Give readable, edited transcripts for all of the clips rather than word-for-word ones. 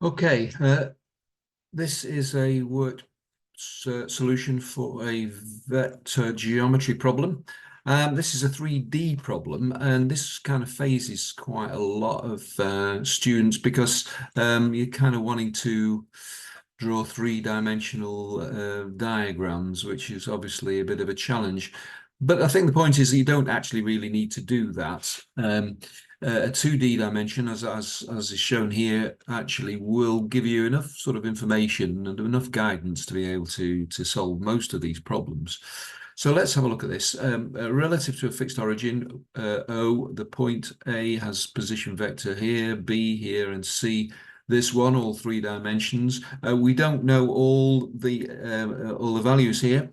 Okay, this is a worked solution for a vector geometry problem. This is a 3D problem, and this kind of phases quite a lot of students because you're kind of wanting to draw three-dimensional diagrams, which is obviously a bit of a challenge. But I think the point is that you don't actually really need to do that. A 2D dimension, as is shown here, actually will give you enough sort of information and enough guidance to be able to solve most of these problems. So let's have a look at this. Relative to a fixed origin, O, the point A has position vector here, B here, and C this one, all 3 dimensions. We don't know all the values here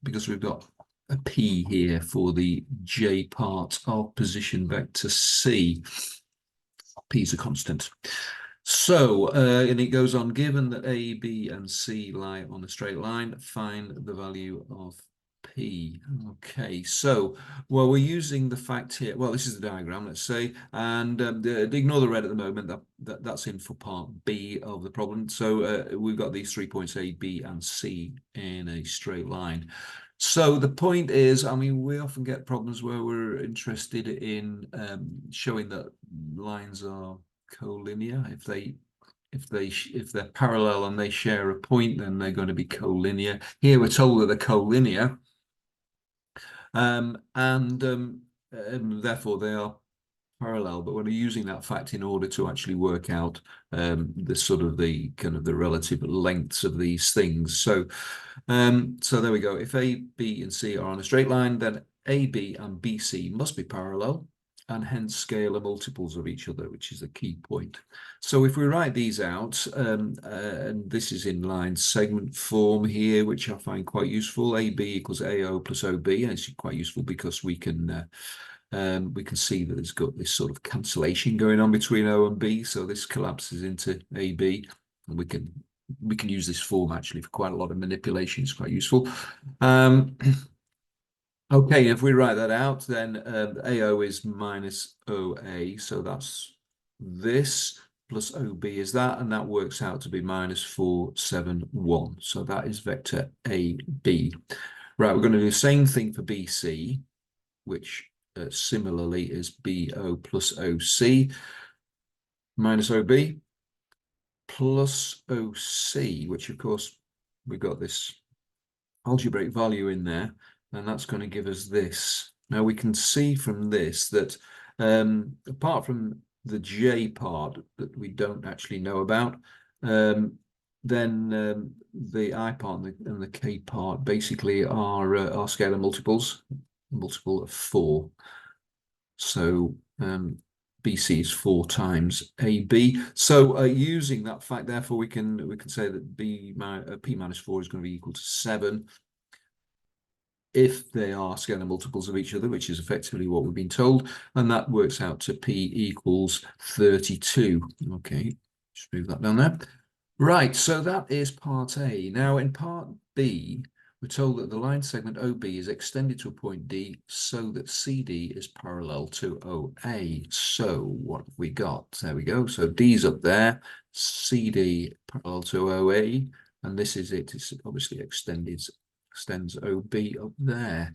because we've got a P here for the J part of position vector C. P is a constant. So, and it goes on, given that A, B, and C lie on a straight line, find the value of P. Okay, so, well, we're using the fact here. Well, this is the diagram, let's say, and ignore the red at the moment. That's in for part B of the problem. So we've got these 3 points A, B, and C in a straight line. So the point is, I mean, we often get problems where we're interested in showing that lines are collinear. If they're parallel and they share a point, then they're going to be collinear. Here we're told that they're collinear, and therefore they are parallel, but we're using that fact in order to actually work out the kind of the relative lengths of these things. So so there we go. If A, B, and C are on a straight line, then AB and BC must be parallel and hence scalar multiples of each other, which is the key point. So if we write these out, and this is in line segment form here, which I find quite useful. AB equals AO plus OB, and it's quite useful because we can see that it's got this sort of cancellation going on between O and B. So this collapses into AB, and we can use this form actually for quite a lot of manipulation. It's quite useful. Okay, if we write that out, then AO is minus OA, so that's this, plus OB is that, and that works out to be minus 4, 7, 1. So that is vector AB. Right, we're going to do the same thing for BC, which similarly is BO plus OC minus OB plus OC, which of course we've got this algebraic value in there, and that's going to give us this. Now we can see from this that apart from the J part that we don't actually know about, then the I part and the K part basically are scalar multiples, multiple of 4. So BC is 4 times AB. So using that fact, therefore, we can say that P minus 4 is going to be equal to 7 if they are scalar multiples of each other, which is effectively what we've been told, and that works out to P equals 32. Okay, just move that down there. Right, so that is part A. Now in part B, we're told that the line segment OB is extended to a point D so that CD is parallel to OA. So what have we got? There we go. So D's up there, CD parallel to OA, and this is it. It's obviously extends OB up there.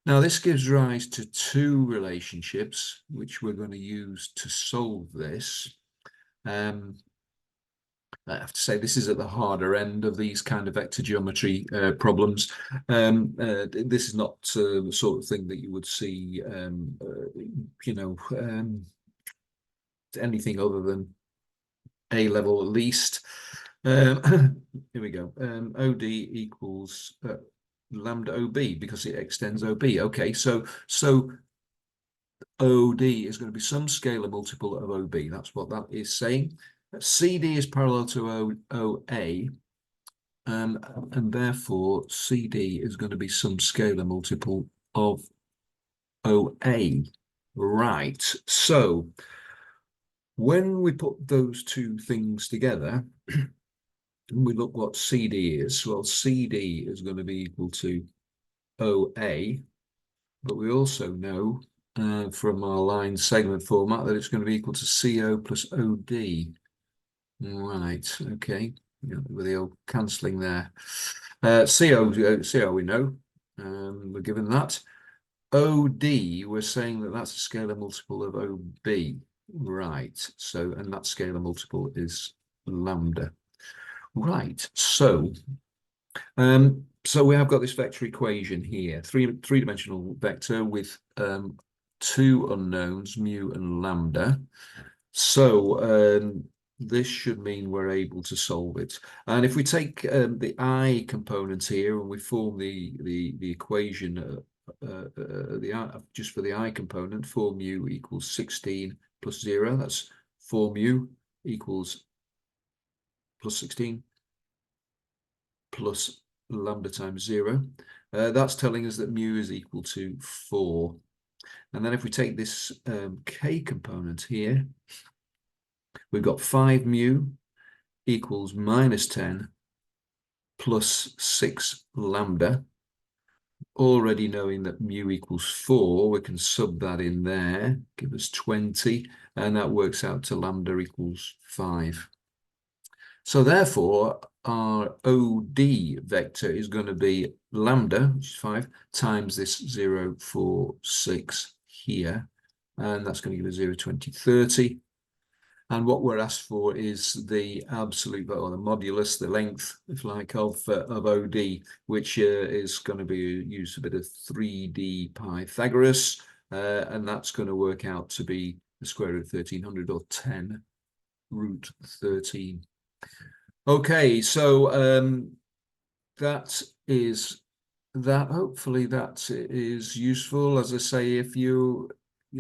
Now this gives rise to 2 relationships which we're going to use to solve this. I have to say this is at the harder end of these kind of vector geometry problems. This is not the sort of thing that you would see, anything other than A level at least. Here we go. OD equals lambda OB because it extends OB. Okay, so OD is going to be some scalar multiple of OB. That's what that is saying. CD is parallel to OA, and therefore CD is going to be some scalar multiple of OA. Right, so when we put those 2 things together, and we look what CD is, well, CD is going to be equal to OA, but we also know from our line segment format that it's going to be equal to CO plus OD. Right, okay. Yeah, with the old cancelling there. CO we know. We're given that. OD, we're saying that that's a scalar multiple of OB. Right, so, and that scalar multiple is lambda. Right, so we have got this vector equation here, three-dimensional vector with two unknowns, mu and lambda. So this should mean we're able to solve it. And if we take the I component here and we form the equation just for the I component, 4 mu equals 16 plus 0. That's 4 mu equals plus 16 plus lambda times 0. That's telling us that mu is equal to 4. And then if we take this k component here, we've got 5 mu equals minus 10 plus 6 lambda. Already knowing that mu equals 4, we can sub that in there, give us 20, and that works out to lambda equals 5. So therefore, our OD vector is going to be lambda, which is 5, times this 0, 4, 6 here. And that's going to give us 0, 20, 30. And what we're asked for is the absolute, or the modulus, the length, if you like, of OD, which is going to be used a bit of 3D Pythagoras. And that's going to work out to be the square root of 1300, or 10 root 13. Okay, so that is that. Hopefully that is useful. As I say, if you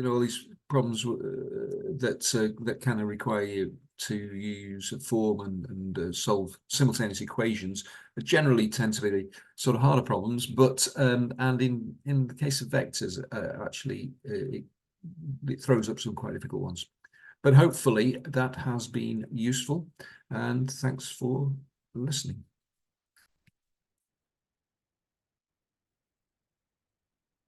all these problems that kind of require you to use a form and solve simultaneous equations, generally tend to be the sort of harder problems. But and in the case of vectors, actually it throws up some quite difficult ones. But hopefully that has been useful, and thanks for listening.